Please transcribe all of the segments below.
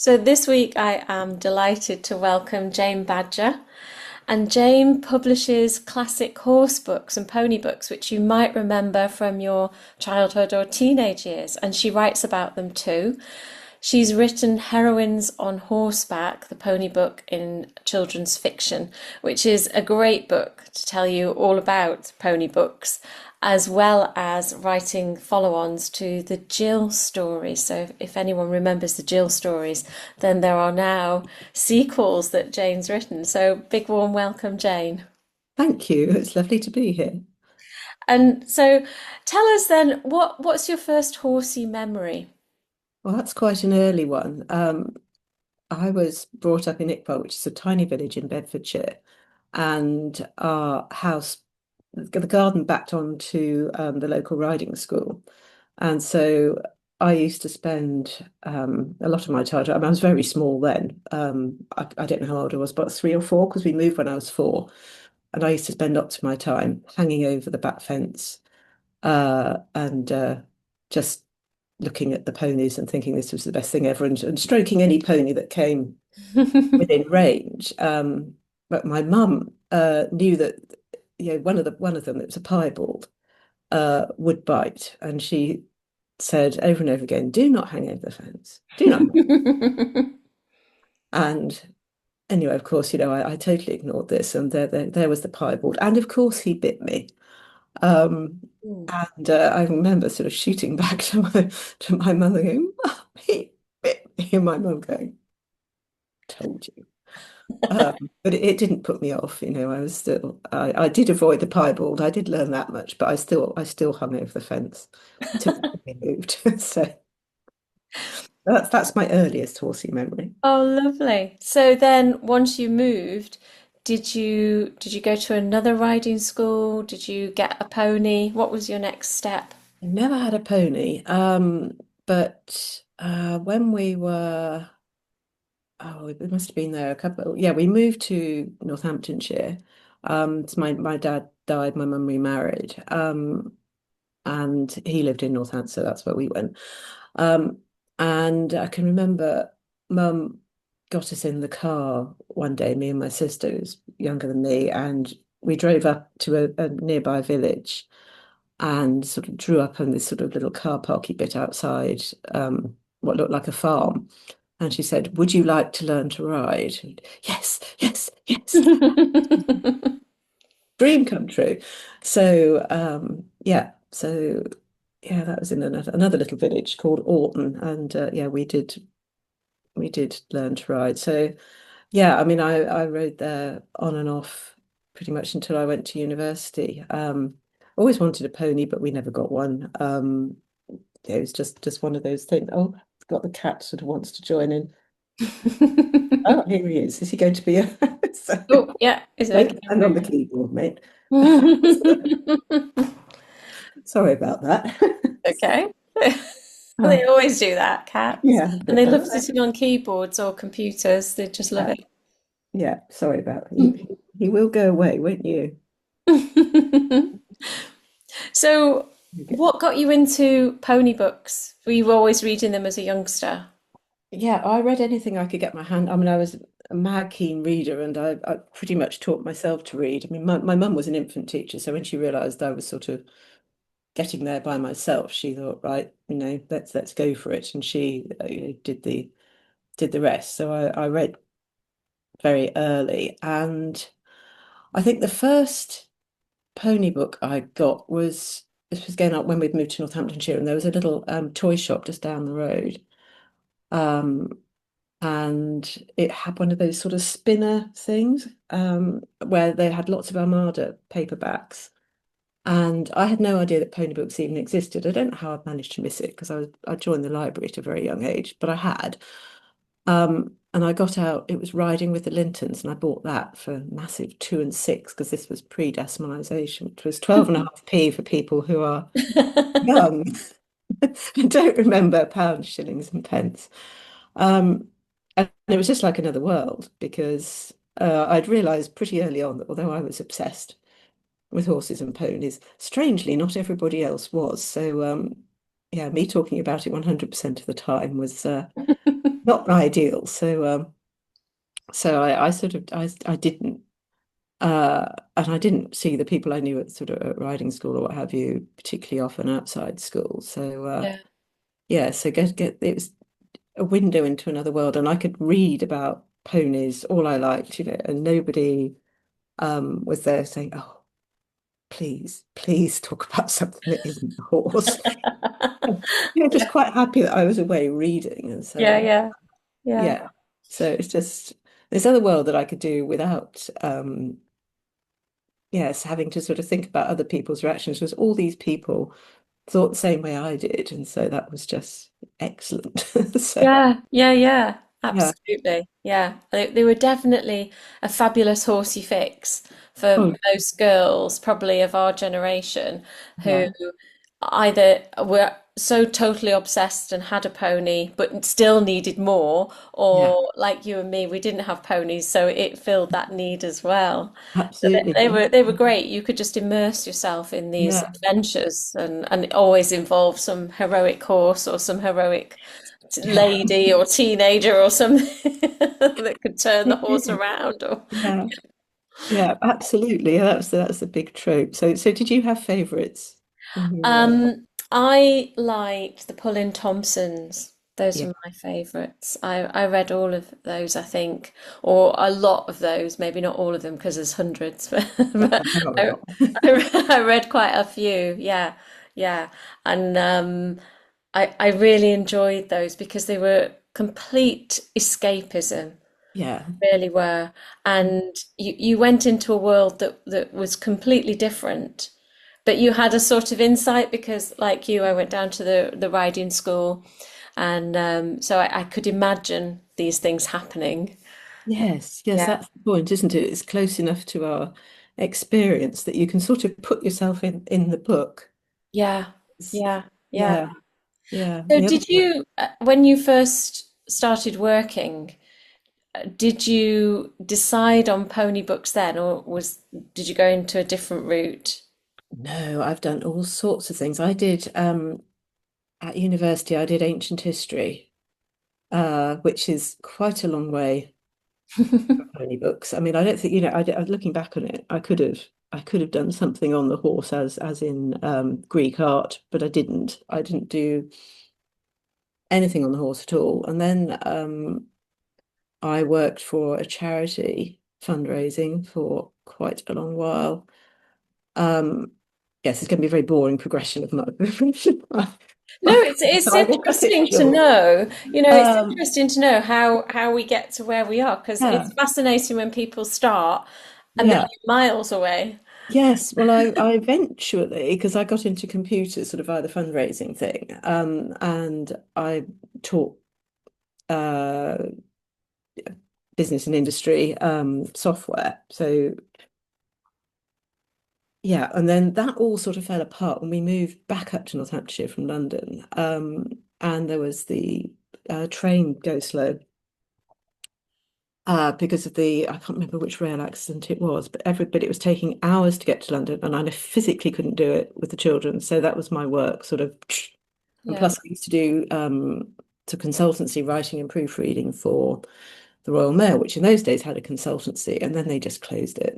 So this week I am delighted to welcome Jane Badger. And Jane publishes classic horse books and pony books, which you might remember from your childhood or teenage years. And she writes about them too. She's written Heroines on Horseback, the pony book in children's fiction, which is a great book to tell you all about pony books, as well as writing follow-ons to the Jill stories. So if anyone remembers the Jill stories, then there are now sequels that Jane's written. So big warm welcome, Jane. Thank you. It's lovely to be here. And so tell us then, what's your first horsey memory? Well, that's quite an early one. I was brought up in Ickpole, which is a tiny village in Bedfordshire, and our house, the garden backed onto the local riding school. And so I used to spend a lot of my childhood. I mean, I was very small then. I don't know how old I was, but 3 or 4, because we moved when I was 4. And I used to spend lots of my time hanging over the back fence and just looking at the ponies and thinking this was the best thing ever, and stroking any pony that came within range. But my mum knew that one of them that was a piebald would bite, and she said over and over again, "Do not hang over the fence. Do not." And anyway, of course, I totally ignored this, and there was the piebald, and of course he bit me. Um, and I remember sort of shooting back to my mother going, "Mum, he bit me," and my mum going, "Told you." But it didn't put me off. I did avoid the piebald. I did learn that much, but I still hung over the fence till we moved. So that's my earliest horsey memory. Oh, lovely. So then once you moved, did you go to another riding school? Did you get a pony? What was your next step? I never had a pony, but when we were we must have been there a couple. Yeah, we moved to Northamptonshire. So my dad died, my mum remarried, and he lived in Northampton, so that's where we went. Um, and I can remember mum got us in the car one day, me and my sister, who's younger than me, and we drove up to a nearby village and sort of drew up on this sort of little car parky bit outside what looked like a farm. And she said, "Would you like to learn to ride?" And, yes, yes, yes. Dream come true. So that was in another little village called Orton, and yeah, we did learn to ride. So yeah, I mean, I rode there on and off pretty much until I went to university. Always wanted a pony, but we never got one. Yeah, it was just one of those things. Oh, it's got the cat sort of wants to join in. Oh, here he is. Is he going to be a so Oh, yeah, is make it? a hand on the keyboard, mate? Sorry about that. Okay. They Oh, always do that, cats. yeah, And they love sitting on keyboards or computers. They just love yeah. Sorry about that. He will go away, won't you? it. So, Okay. what got you into pony books? Were you always reading them as a youngster? Yeah, I read anything I could get my hand. I mean, I was a mad keen reader, and I pretty much taught myself to read. I mean, my mum was an infant teacher, so when she realised I was sort of getting there by myself, she thought, right, let's go for it, and she did the rest. So I read very early, and I think the first pony book I got was this was going up when we'd moved to Northamptonshire, and there was a little toy shop just down the road. Um, and it had one of those sort of spinner things where they had lots of Armada paperbacks. And I had no idea that pony books even existed. I don't know how I'd managed to miss it because I joined the library at a very young age, but I had. And I got out, it was Riding with the Lintons, and I bought that for massive 2 and 6 because this was pre-decimalisation, which was 12.5p for people who are young and don't remember pounds, shillings, and pence. Um, and it was just like another world because I'd realised pretty early on that although I was obsessed with horses and ponies, strangely, not everybody else was. So yeah, me talking about it 100% of the time was not ideal. So I sort of I didn't and I didn't see the people I knew at sort of at riding school or what have you particularly often outside school. So Yeah. yeah, so get it was a window into another world, and I could read about ponies all I liked, and nobody was there saying, "Oh, please, please talk about something that isn't a horse." Just quite happy that I was away reading, and Yeah, so yeah, yeah. yeah. So it's just this other world that I could do without yes, having to sort of think about other people's reactions, because all these people thought the same way I did, and so that was just excellent. So Yeah, yeah, yeah, yeah. absolutely. Yeah, they were definitely a fabulous horsey fix for Oh most girls, probably of our generation, who yeah. either were so totally obsessed and had a pony, but still needed more, Yeah, or like you and me, we didn't have ponies, so it filled that need as well. So they absolutely. were great. You could just immerse yourself in these Yeah. adventures, and it always involved some heroic horse or some heroic lady or teenager or something that could turn the They horse did. around. Or Yeah. Yeah, absolutely. Yeah, that's a big trope. So did you have favorites when you were I liked the Pullein-Thompsons. Those yeah. were my favourites. I read all of those, I think, or a lot of those. Maybe not all of them because there's hundreds, but There are a I, lot. I read quite a few. Yeah, yeah, and I really enjoyed those because they were complete escapism. Yeah. Really were. And you went into a world that was completely different. But you had a sort of insight because, like you, I went down to the riding school, and so I could imagine these things happening. Yes, yes, Yeah, that's the point, isn't it? It's close enough to our experience that you can sort of put yourself in the book. yeah, It's- yeah, yeah. yeah, yeah. So The other did you, when you first started working, did you decide on pony books then, or did you go into a different route? no, I've done all sorts of things. I did at university, I did ancient history, which is quite a long way from pony books. I mean, I don't think, looking back on it, I could have done something on the horse as in Greek art, but I didn't. I didn't do anything on the horse at all. And then I worked for a charity fundraising for quite a long while. Um, yes, it's going to be a very boring progression of my No, it's I will cut it interesting to short. know. It's Um, interesting to know how we get to where we are because yeah, it's fascinating when people start and then yeah. you're miles away. Yes, well, I eventually, because I got into computers sort of via the fundraising thing, and I taught uh, business and industry software. So yeah, and then that all sort of fell apart when we moved back up to Northamptonshire from London, and there was the train go slow because of the I can't remember which rail accident it was, but everybody it was taking hours to get to London, and I physically couldn't do it with the children, so that was my work sort of. And Yeah. plus, I used to do consultancy writing and proofreading for the Royal Mail, which in those days had a consultancy, and then they just closed it.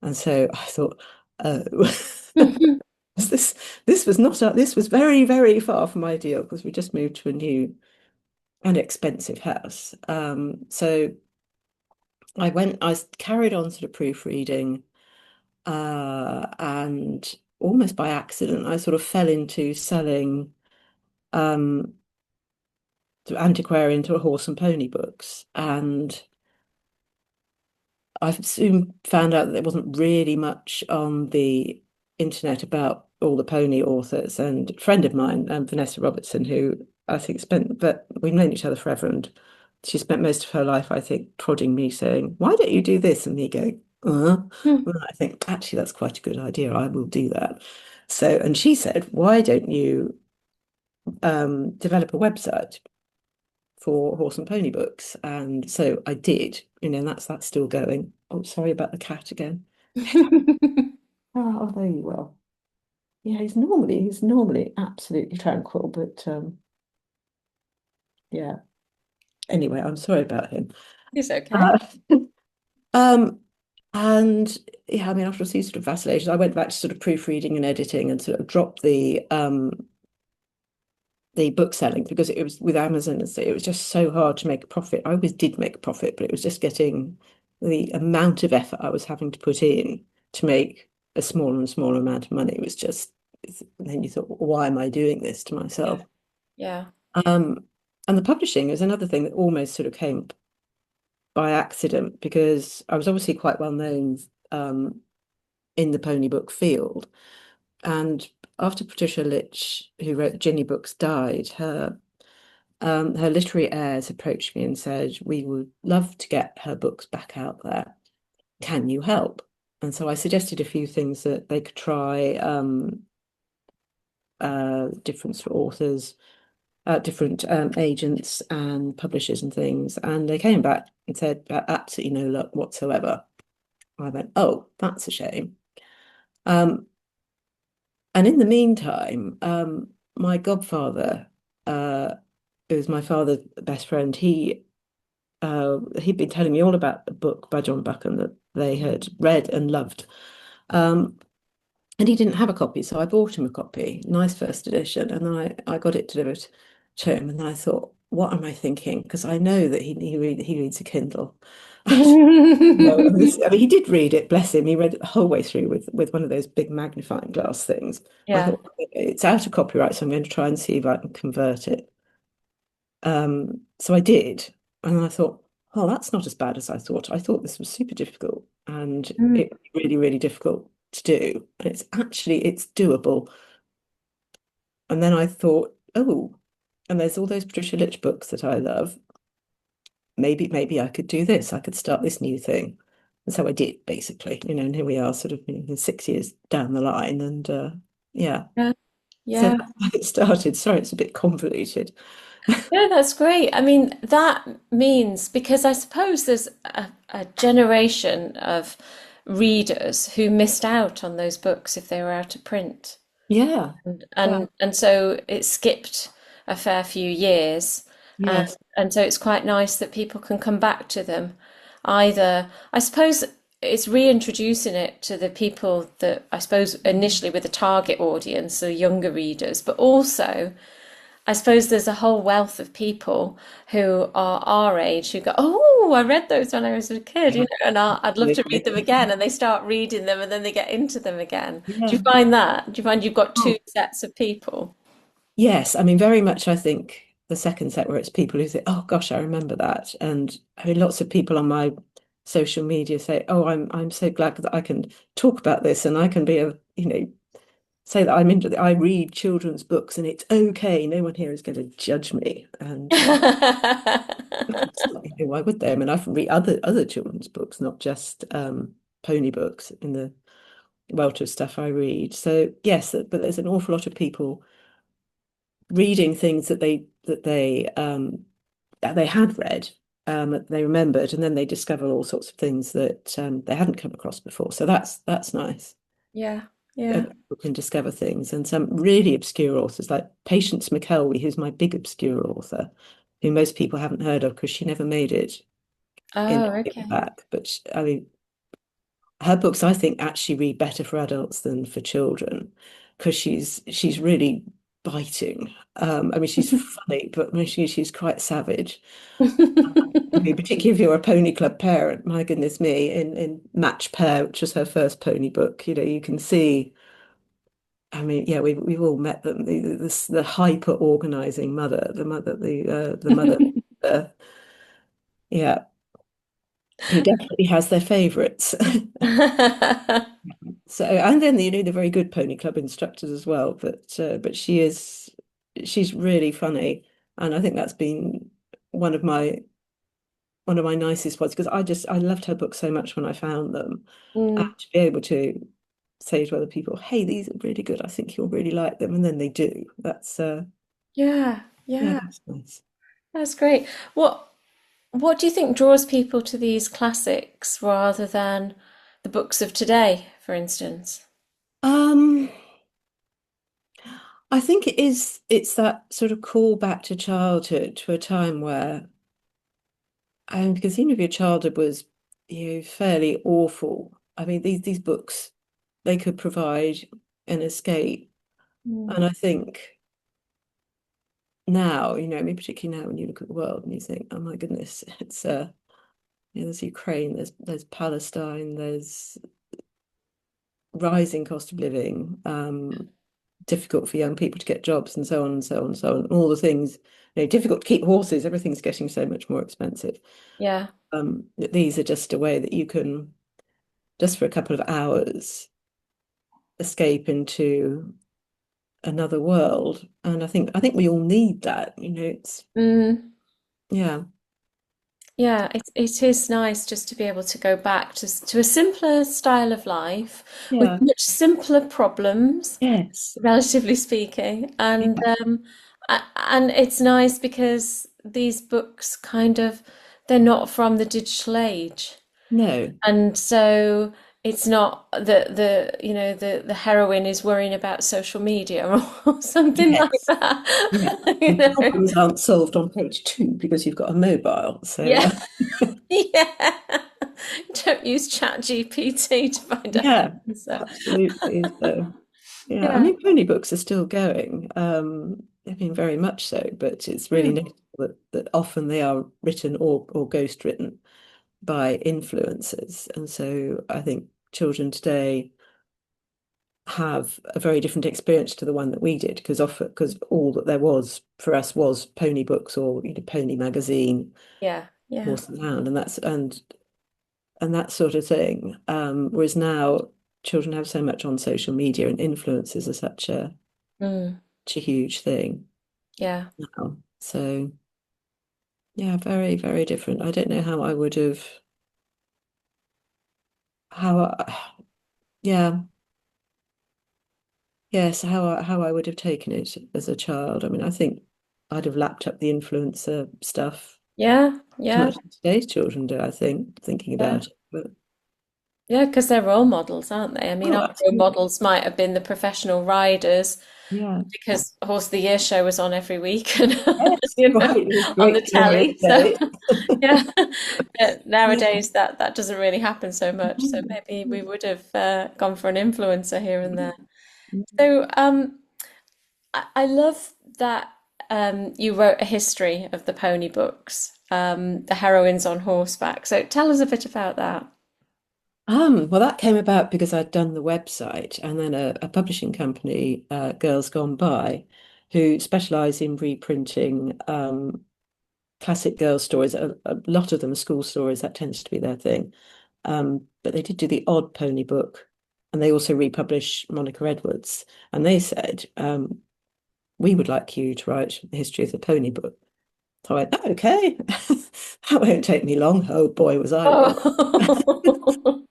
And so I thought, oh, this this was not this was very, very far from ideal because we just moved to a new and expensive house. So I carried on sort of proofreading, and almost by accident, I sort of fell into selling um, to antiquarian to horse and pony books. And I've soon found out that there wasn't really much on the internet about all the pony authors. And a friend of mine, Vanessa Robertson, who I think but we've known each other forever, and she spent most of her life, I think, prodding me, saying, "Why don't you do this?" And me going, Hmm. And I think, actually, that's quite a good idea. I will do that. So, and she said, "Why don't you develop a website for horse and pony books?" And so I did, and that's still going. Oh, sorry about the cat again. Oh, there you are. yeah, he's normally absolutely tranquil, but yeah. Anyway, I'm sorry about him. It's okay. Uh, um, and yeah, I mean, after a few sort of vacillations, I went back to sort of proofreading and editing and sort of dropped the book selling because it was with Amazon, and so it was just so hard to make a profit. I always did make a profit, but it was just getting the amount of effort I was having to put in to make a smaller and smaller amount of money was just, and then you thought, "Well, why am I doing this to Yeah. myself?" Yeah. Um, and the publishing was another thing that almost sort of came by accident because I was obviously quite well known in the pony book field. And after Patricia Litch, who wrote the Jinny books, died, her literary heirs approached me and said, "We would love to get her books back out there. Can you help?" And so I suggested a few things that they could try, different sort of authors, different agents and publishers and things. And they came back and said, absolutely no luck whatsoever. I went, oh, that's a shame. Um, and in the meantime, my godfather, who was my father's best friend, he'd been telling me all about a book by John Buchan that they had read and loved. Um, and he didn't have a copy, so I bought him a copy, nice first edition, and then I got it delivered to him, and I thought, what am I thinking? Because I know that he reads a Kindle. No, I mean, he did read it, bless him. He read it the whole way through with one of those big magnifying glass things. I Yeah. thought, it's out of copyright, so I'm going to try and see if I can convert it. So I did, and I thought, oh, that's not as bad as I thought. I thought this was super difficult, and Mm. it was really, really difficult to do. And it's doable. And then I thought, oh, and there's all those Patricia Litch books that I love. Maybe I could do this. I could start this new thing. And so I did, basically, and here we are, sort of 6 years down the line, and yeah. Yeah. So Yeah. that's how it started. Sorry, it's a bit convoluted. Yeah, that's great. I mean, that means because I suppose there's a generation of readers who missed out on those books if they were out of print. Yeah. And Well, and so it skipped a fair few years, and yes. and so it's quite nice that people can come back to them. Either, I suppose it's reintroducing it to the people that I suppose initially with the target audience, so younger readers, but also I suppose there's a whole wealth of people who are our age who go, "Oh, I read those when I was a kid, Yeah. and I'd love to read them Absolutely. again." And they start reading them, and then they get into them again. Do you Yeah. find that? Do you find you've got two Oh, sets of people? yes. I mean, very much, I think the second set where it's people who say, oh gosh, I remember that. And I mean, lots of people on my social media say, oh, I'm so glad that I can talk about this and I can be say that I read children's books and it's okay. No one here is going to judge me. And why would they? I mean, I read other children's books, not just pony books in the welter of stuff I read. So yes, but there's an awful lot of people reading things that they had read, that they remembered, and then they discover all sorts of things that they hadn't come across before. So that's nice. Yeah, yeah. People can discover things, and some really obscure authors like Patience McKelvey, who's my big obscure author, who most people haven't heard of because she never made it in Oh, okay. paperback. But I mean, her books I think actually read better for adults than for children because she's really biting. I mean, she's funny, but I mean, she's quite savage. I mean, particularly if you're a pony club parent, my goodness me, in Match Pair, which was her first pony book, you can see. I mean, yeah, we've all met them. The hyper organizing mother, the mother, uh, yeah, who definitely has their favorites. So, and then the very good pony club instructors as well. But she's really funny, and I think that's been one of my one of my nicest ones because I loved her books so much when I found them, and Mm, to be able to say to other people, "Hey, these are really good. I think you'll really like them," and then they do. yeah, Yeah, yeah. that's nice. That's great. What do you think draws people to these classics rather than the books of today, for instance? Um, I think it's that sort of call back to childhood, to a time where, because even if your childhood was, fairly awful, I mean, these books, they could provide an escape. Mm. And I think now, I mean, particularly now when you look at the world and you think, oh my goodness, it's there's Ukraine, there's Palestine, there's rising cost of living, difficult for young people to get jobs, and so on and so on and so on. And all the things, difficult to keep horses, everything's getting so much more expensive. Yeah. That these are just a way that you can, just for a couple of hours, escape into another world. And I think we all need that, it's Mm. yeah, Yeah, it is nice just to be able to go back to a simpler style of life with yeah, much simpler problems, yes, relatively speaking. And yeah, and it's nice because these books kind of they're not from the digital age. no, And so it's not the heroine is worrying about social media or something like yes, yeah. that. You The know. problems aren't solved on page 2 because you've got a mobile. So Yeah. Yeah. Don't use ChatGPT to find out the yeah, answer. absolutely. So yeah, I Yeah. mean, pony books are still going. I mean, very much so, but it's really Mm. notable that often they are written or ghost written by influencers. And so I think children today have a very different experience to the one that we did, because all that there was for us was pony books, or pony magazine, Yeah. Yeah. horse and hound, and that sort of thing. Whereas now children have so much on social media, and influencers are Mm. such a huge thing Yeah. now. So yeah, very, very different. I don't know how I would have, how yeah, yes, how I would have taken it as a child. I mean, I think I'd have lapped up the influencer stuff Yeah. as Yeah. much as today's children do, I think, thinking Yeah. about it. But Yeah, because they're role models, aren't they? I mean, oh, our role absolutely. models might have been the professional riders Yeah. because Horse of the Year show was on every week and Yes, you know, quite. It was on the great glorious telly. So day. yeah, but Yeah. nowadays that doesn't really happen so much. So Mm. maybe we would have gone for an influencer here and there. Mm. So I love that you wrote a history of the pony books, the heroines on horseback. So tell us a bit about that. Well, that came about because I'd done the website, and then a publishing company, Girls Gone By, who specialise in reprinting classic girl stories. A lot of them are school stories, that tends to be their thing. But they did do the odd pony book, and they also republish Monica Edwards. And they said, we would like you to write the history of the pony book. So I went, "Oh, okay, that won't take me long." Oh boy, was I wrong.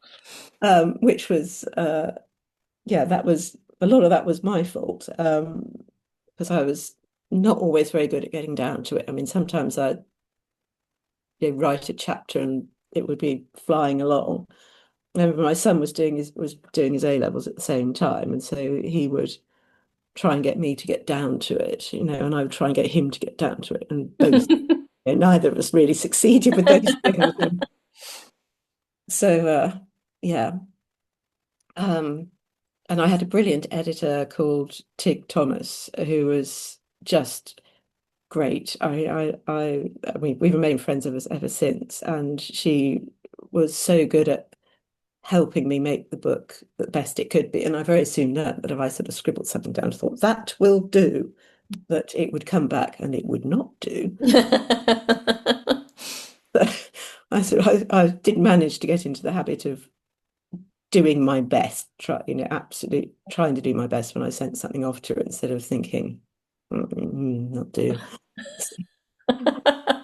Oh. Which was yeah, that was a lot of that was my fault, because I was not always very good at getting down to it. I mean, sometimes I'd write a chapter and it would be flying along. I remember my son was doing his A levels at the same time, and so he would try and get me to get down to it, and I would try and get him to get down to it, and both, neither of us really succeeded with those things. And so yeah, um, and I had a brilliant editor called Tig Thomas, who was just great. I mean, we've remained friends ever since, and she was so good at helping me make the book the best it could be. And I very soon learned that if I sort of scribbled something down and thought that will do, that it would come back and it would not do. But I did manage to get into the habit of doing my best, absolutely trying to do my best when I sent something off to her, instead of thinking, not do.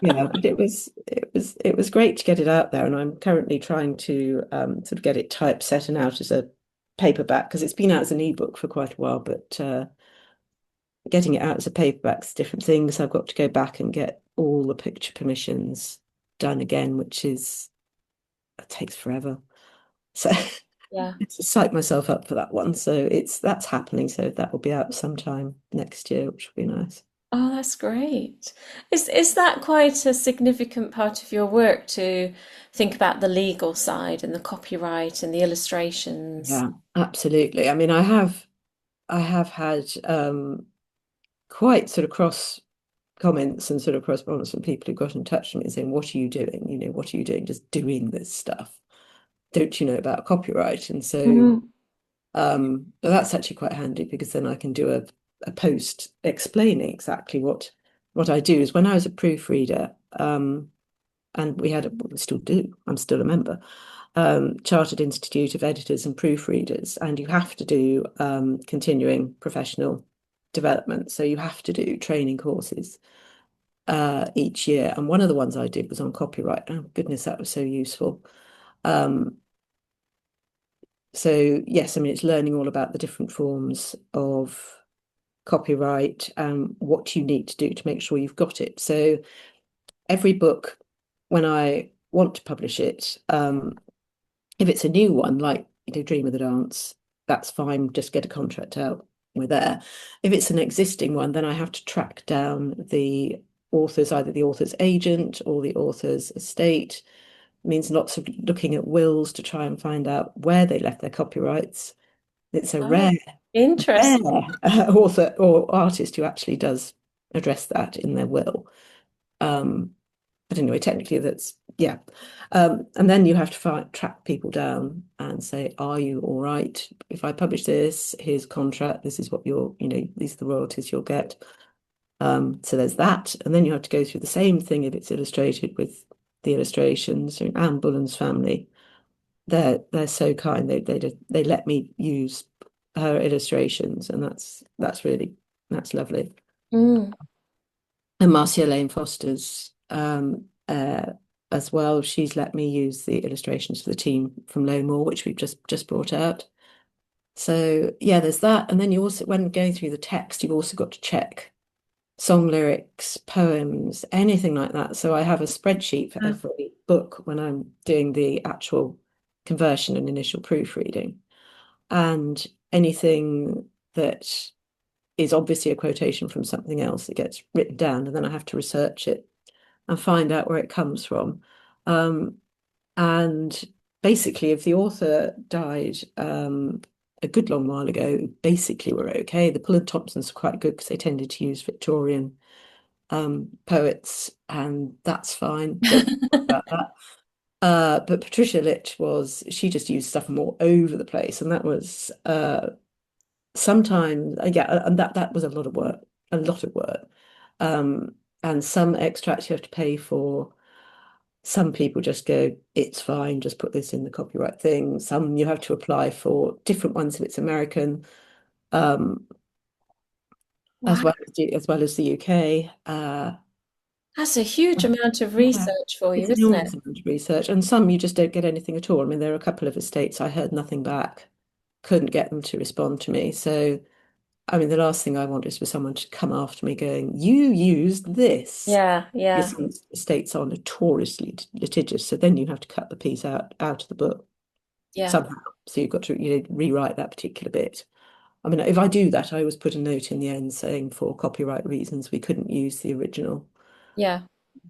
Yeah, but it was great to get it out there, and I'm currently trying to sort of get it typeset and out as a paperback, because it's been out as an ebook for quite a while, but getting it out as a paperback's different things. I've got to go back and get all the picture permissions done again, which is it takes forever. So Yeah. to psych myself up for that one. So that's happening. So that will be out sometime next year, which will be nice. Oh, that's great. Is that quite a significant part of your work to think about the legal side and the copyright and the illustrations? Yeah, absolutely. I mean, I have had quite sort of cross comments and sort of correspondence from people who got in touch with me saying, "What are you doing? You know, what are you doing? Just doing this stuff. Don't you know about copyright?" And so, Mhm. but that's actually quite handy because then I can do a post explaining exactly what I do. Is when I was a proofreader, and we still do. I'm still a member. Chartered Institute of Editors and Proofreaders, and you have to do continuing professional development. So you have to do training courses each year. And one of the ones I did was on copyright. Oh, goodness, that was so useful. Um, so, yes, I mean, it's learning all about the different forms of copyright and what you need to do to make sure you've got it. So, every book, when I want to publish it, if it's a new one, like Dream of the Dance, that's fine. Just get a contract out. We're there. If it's an existing one, then I have to track down the author's, either the author's agent or the author's estate. It means lots of looking at wills to try and find out where they left their copyrights. It's a Oh, rare interesting. author or artist who actually does address that in their will. Um, but anyway, technically that's yeah. And then you have to track people down and say, are you all right? If I publish this, here's a contract, this is what these are the royalties you'll get. So there's that. And then you have to go through the same thing if it's illustrated with the illustrations. So Anne Bullen's family, they're so kind. They let me use her illustrations, and that's lovely. Mm. And Marcia Lane Foster's as well. She's let me use the illustrations for the team from Low Moor, which we've just brought out. So yeah, there's that. And then you also, when going through the text, you've also got to check song lyrics, poems, anything like that. So I have a spreadsheet for Yeah. every book when I'm doing the actual conversion and initial proofreading. And anything that is obviously a quotation from something else, it gets written down, and then I have to research it and find out where it comes from. Um, and basically, if the author died a good long while ago, basically we're okay. The Pullein-Thompsons are quite good because they tended to use Victorian poets, and that's fine. Don't worry about that. But Patricia Litch she just used stuff from all over the place, and that was sometimes, yeah, and that was a lot of work, a lot of work. Um, and some extracts you have to pay for. Some people just go, it's fine, just put this in the copyright thing. Some you have to apply for different ones if it's American, um, Wow, as well as the UK. that's a huge amount of Yeah, research for it's you, isn't enormous it? amount of research, and some you just don't get anything at all. I mean, there are a couple of estates I heard nothing back, couldn't get them to respond to me. So, I mean, the last thing I want is for someone to come after me going, "You used this." Yeah, yeah, Because some estates are notoriously litigious, so then you have to cut the piece out of the book yeah, somehow. So you've got to rewrite that particular bit. I mean, if I do that, I always put a note in the end saying for copyright reasons we couldn't use the original. yeah,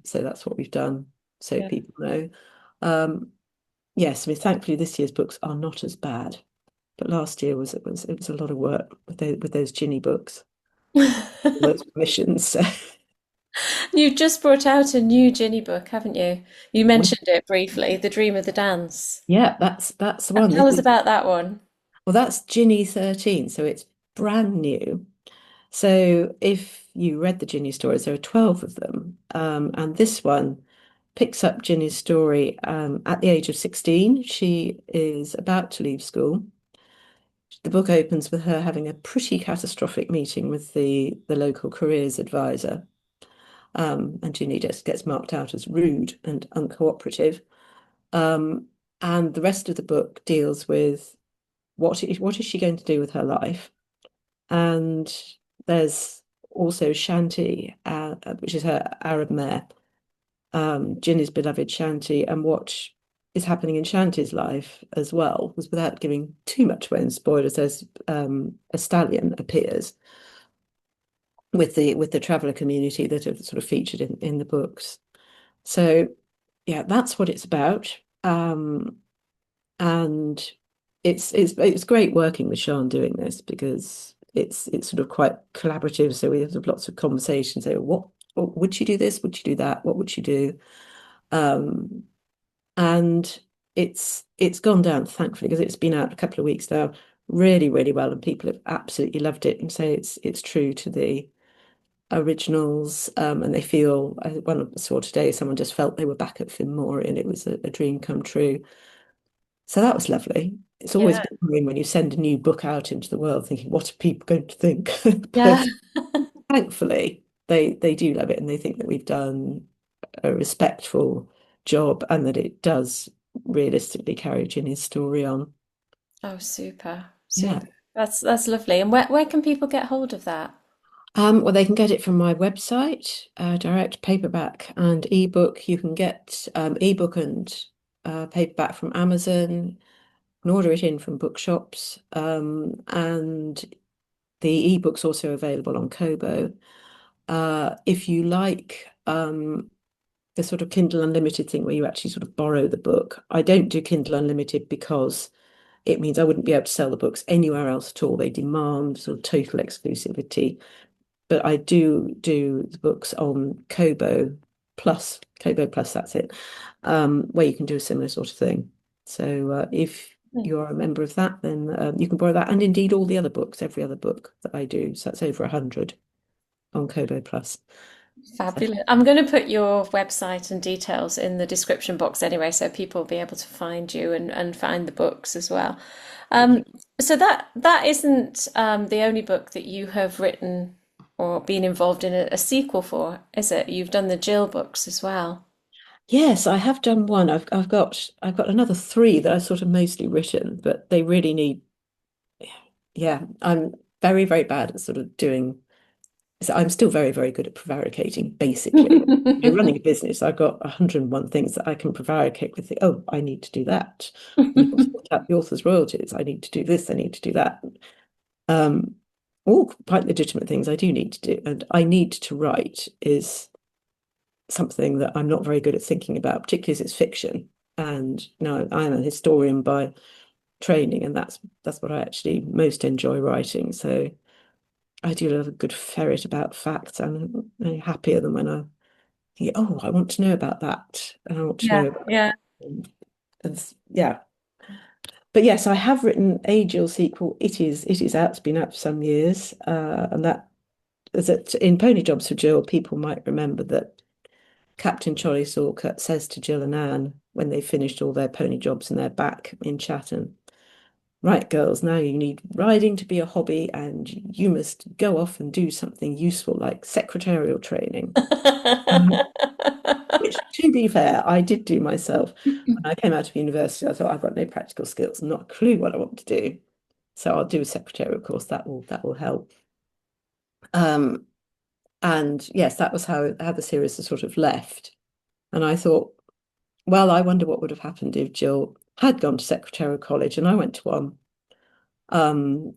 So that's what we've done, so yeah, people know. Um, yes, I mean, thankfully this year's books are not as bad, but last year it was a lot of work with those Jinny books, yeah. those permissions. So. You've just brought out a new Jinny book, haven't you? You mentioned it briefly, The Dream of the Dance. Yeah, that's the one. Tell us about that one. Well, that's Jinny 13, so it's brand new. So if you read the Ginny stories, there are 12 of them. And this one picks up Ginny's story at the age of 16. She is about to leave school. The book opens with her having a pretty catastrophic meeting with the local careers advisor. And Ginny just gets marked out as rude and uncooperative. Um, and the rest of the book deals with what is she going to do with her life? And there's also Shanti, which is her Arab mare, Jinny's beloved Shanti, and what is happening in Shanti's life as well, because without giving too much away in spoilers, there's a stallion appears with the traveller community that are sort of featured in the books. So yeah, that's what it's about. And it's great working with Sean doing this because it's sort of quite collaborative. So we have lots of conversations. So what would you do this? Would you do that? What would you do? Um, and it's gone down, thankfully, because it's been out a couple of weeks now, really, really well, and people have absolutely loved it and say it's true to the originals. And they feel, one I saw today, someone just felt they were back at Finmore and it was a dream come true. So that was lovely. It's always Yeah. boring when you send a new book out into the world thinking, what are people going to think? Yeah. But thankfully, they do love it and they think that we've done a respectful job and that it does realistically carry Jinny's story on. Oh, super, Yeah. super. That's lovely. And where can people get hold of that? Well, they can get it from my website, direct paperback and ebook. You can get ebook and paperback from Amazon, and order it in from bookshops. And the ebook's also available on Kobo. If you like the sort of Kindle Unlimited thing where you actually sort of borrow the book, I don't do Kindle Unlimited because it means I wouldn't be able to sell the books anywhere else at all. They demand sort of total exclusivity. But I do the books on Kobo Plus, that's it, where you can do a similar sort of thing. So if you're a member of that, then you can borrow that, and indeed all the other books, every other book that I do. So that's over 100 on Kobo Plus. So, Fabulous. I'm going to put your website and details in the description box anyway, so people will be able to find you and find the books as well. Um, so that isn't the only book that you have written or been involved in a sequel for, is it? You've done the Jill books as well. yes, I have done one. I've got another three that I've sort of mostly written, but they really need. Yeah, I'm very, very bad at sort of doing. So I'm still very, very good at prevaricating, basically. You're running a business. I've got 101 things that I can prevaricate with. Oh, I need to do that. I need to sort out the author's royalties. I need to do this. I need to do that. Um, all quite legitimate things I do need to do. And I need to write is something that I'm not very good at thinking about, particularly as it's fiction. And I'm a historian by training, and that's what I actually most enjoy writing. So I do love a good ferret about facts. I'm happier than when I think, oh, I want to know about that, and I want to Yeah, know about yeah, yeah. But yes, I have written a Jill sequel. It is out. It's been out for some years, and that is that in Pony Jobs for Jill. People might remember that Captain Cholly Salcott says to Jill and Anne when they finished all their pony jobs and they're back in Chatham. Right, girls, now you need riding to be a hobby and you must go off and do something useful like secretarial training. Um, which, to be fair, I did do myself. When I came out of university, I thought I've got no practical skills, not a clue what I want to do. So I'll do a secretarial course. That will help. Um, and yes, that was how the series has sort of left. And I thought, well, I wonder what would have happened if Jill had gone to secretarial college, and I went to one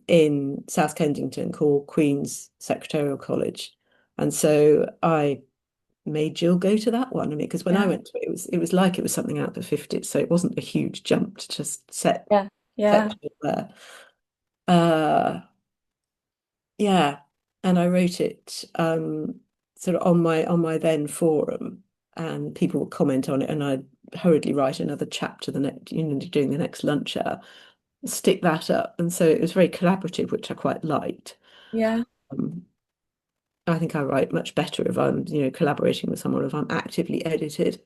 in South Kensington called Queen's Secretarial College. And so I made Jill go to that one. I mean, because when I yeah, went to it, it was like it was something out of the 50s. So it wasn't a huge jump to just yeah, set yeah, Jill there. Uh yeah. And I wrote it sort of on my then forum, and people would comment on it, and I'd hurriedly write another chapter the next, during the next lunch hour, stick that up. And so it was very collaborative, which I quite liked. yeah. Um, I think I write much better if I'm, collaborating with someone, if I'm actively edited.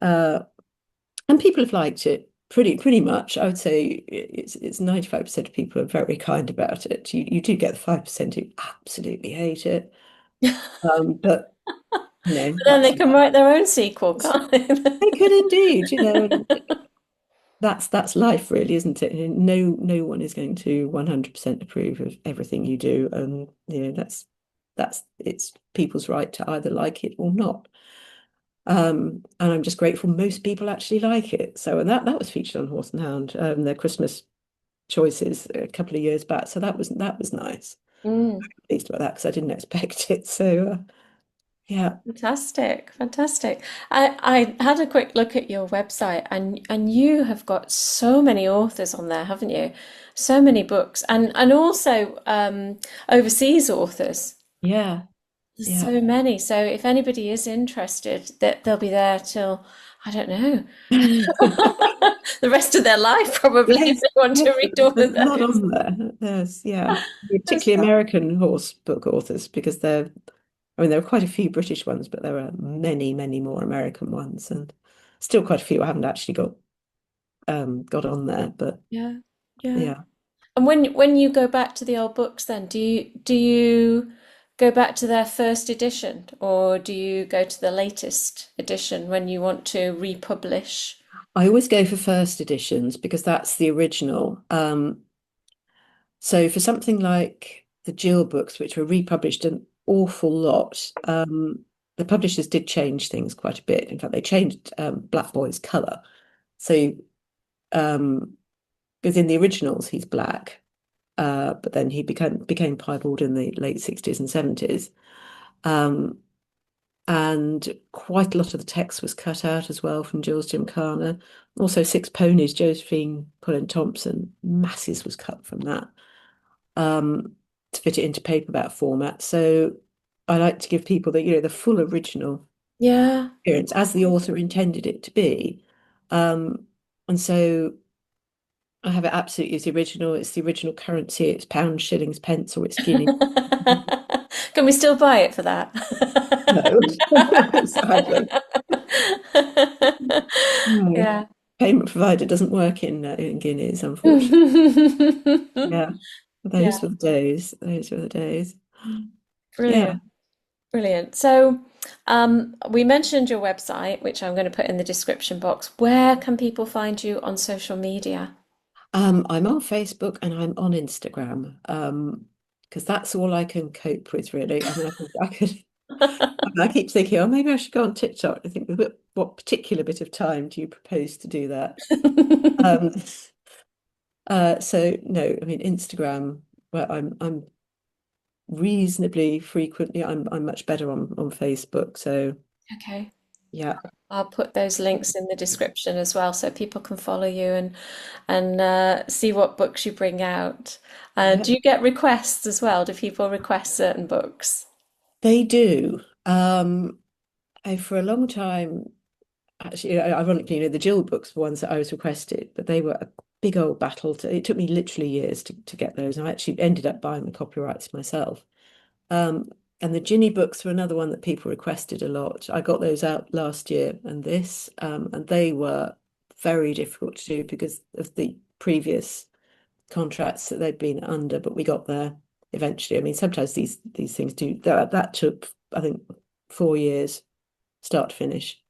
Uh, and people have liked it pretty much. I would say it's 95% of people are very kind about it. You do get the 5% who absolutely hate it. But But then they can write their own sequel, can't they? they could indeed, and that's life really, isn't it? And no one is going to 100% approve of everything you do, and that's it's people's right to either like it or not. And I'm just grateful most people actually like it. So, and that was featured on Horse and Hound, their Christmas choices a couple of years back. So that was nice. Mm. Pleased about that because I didn't expect it. So, yeah, Fantastic, fantastic. I had a quick look at your website and you have got so many authors on there, haven't you? So many books and also overseas authors. yeah, There's yeah. so many. So if anybody is interested, that they'll be there till I don't know, the rest of their life probably if Yes, they want to yes, read all there's of a lot those. on there. There's, yeah, That's particularly American horse book authors because I mean, there are quite a few British ones, but there are many, many more American ones, and still quite a few I haven't actually got on there. But yeah, yeah. yeah, And when you go back to the old books, then do you go back to their first edition, or do you go to the latest edition when you want to republish? I always go for first editions because that's the original. So for something like the Jill books, which were republished an awful lot, the publishers did change things quite a bit. In fact, they changed Black Boy's colour. So um, because in the originals he's black, but then he became piebald in the late 60s and 70s. Um, and quite a lot of the text was cut out as well from Jules Gymkhana. Also, Six Ponies, Josephine Pullein-Thompson, masses was cut from that to fit it into paperback format. So I like to give people the full original Yeah. experience as the author intended it to be. Um, and so I have it absolutely as the original. It's the original currency. It's pounds, shillings, pence, or it's guinea. Can we still buy it for that? No, sadly. No. Yeah. Payment provider doesn't work in guineas, unfortunately. Yeah, those Yeah. were the days. Those were the days. Yeah. Brilliant. Brilliant. So, we mentioned your website, which I'm going to put in the description box. Where can people find you on social media? I'm on Facebook and I'm on Instagram. Because that's all I can cope with, really. I mean, I keep thinking, oh, maybe I should go on TikTok. I think, what particular bit of time do you propose to do that? Um, so no, I mean Instagram, where I'm reasonably frequently. I'm much better on Facebook. So Okay. yeah, I'll put those links in the description as well so people can follow you and see what books you bring out. yeah, Do you get requests as well? Do people request certain books? they do. And for a long time, actually, ironically, the Jill books were ones that I was requested, but they were a big old battle. It took me literally years to get those. And I actually ended up buying the copyrights myself. Um, and the Jinny books were another one that people requested a lot. I got those out last year and they were very difficult to do because of the previous contracts that they'd been under, but we got there eventually. I mean, sometimes these things do that took, I think, 4 years, start to finish.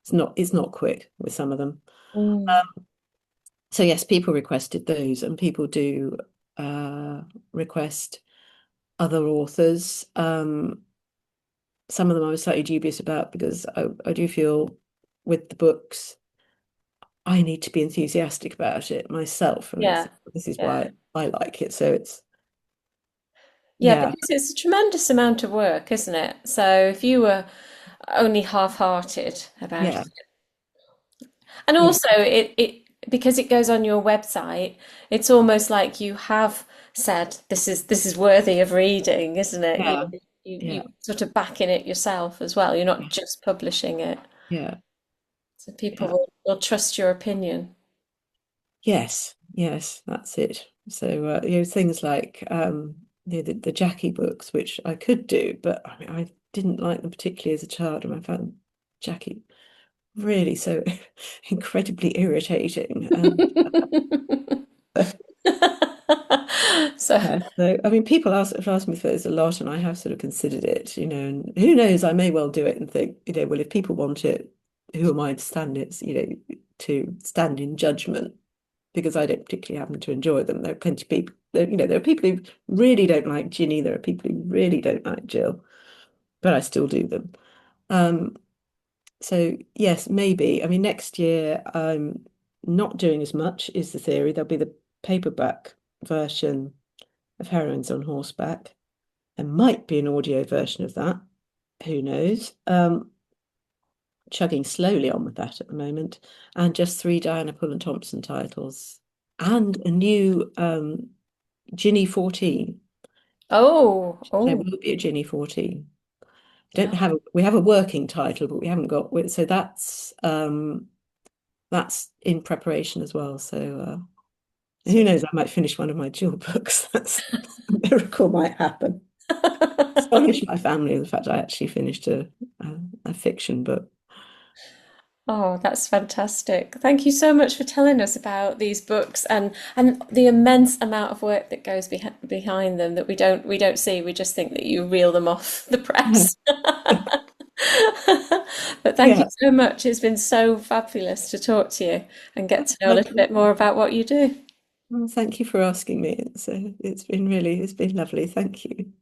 It's not quick with some of them. Mm. Um, so yes, people requested those, and people do uh, request other authors. Some of them I was slightly dubious about because I do feel with the books, I need to be enthusiastic about it myself. I mean, Yeah, this is yeah. why I like it. So it's, Yeah, yeah, because it's a tremendous amount of work, isn't it? So if you were only half-hearted about yeah, it, and yeah, also it because it goes on your website, it's almost like you have said this is worthy of reading, isn't it? yeah, You yeah, sort of backing it yourself as well. You're not just publishing it, yeah, so people yeah. will trust your opinion. Yes, yes, that's it. So things like the Jackie books, which I could do, but I mean I didn't like them particularly as a child, and I found Jackie really so incredibly irritating. And So, yeah, so I mean, people have asked me for this a lot, and I have sort of considered it, and who knows, I may well do it and think, well, if people want it, who am I to stand to stand in judgment? Because I don't particularly happen to enjoy them. There are plenty of people, there are people who really don't like Jinny, there are people who really don't like Jill, but I still do them. Um, So yes, maybe. I mean, next year I'm not doing as much, is the theory. There'll be the paperback version of Heroines on Horseback. There might be an audio version of that. Who knows? Chugging slowly on with that at the moment, and just three Diana Pullein-Thompson titles, and a new Jinny 14. Oh, There oh. will be a Jinny 14. Don't have we have a working title, but we haven't got so that's in preparation as well. So who knows? I might finish one of my dual books. That's a miracle might happen. Astonish my family with the fact I actually finished a fiction book. Oh, that's fantastic. Thank you so much for telling us about these books and the immense amount of work that goes behind them that we don't see. We just think that you reel them off the Yeah. press. But thank you Yeah. so much. It's been so fabulous to talk to you and get to know a little Lovely. bit more about what you do. Well, thank you for asking me. It's been lovely. Thank you.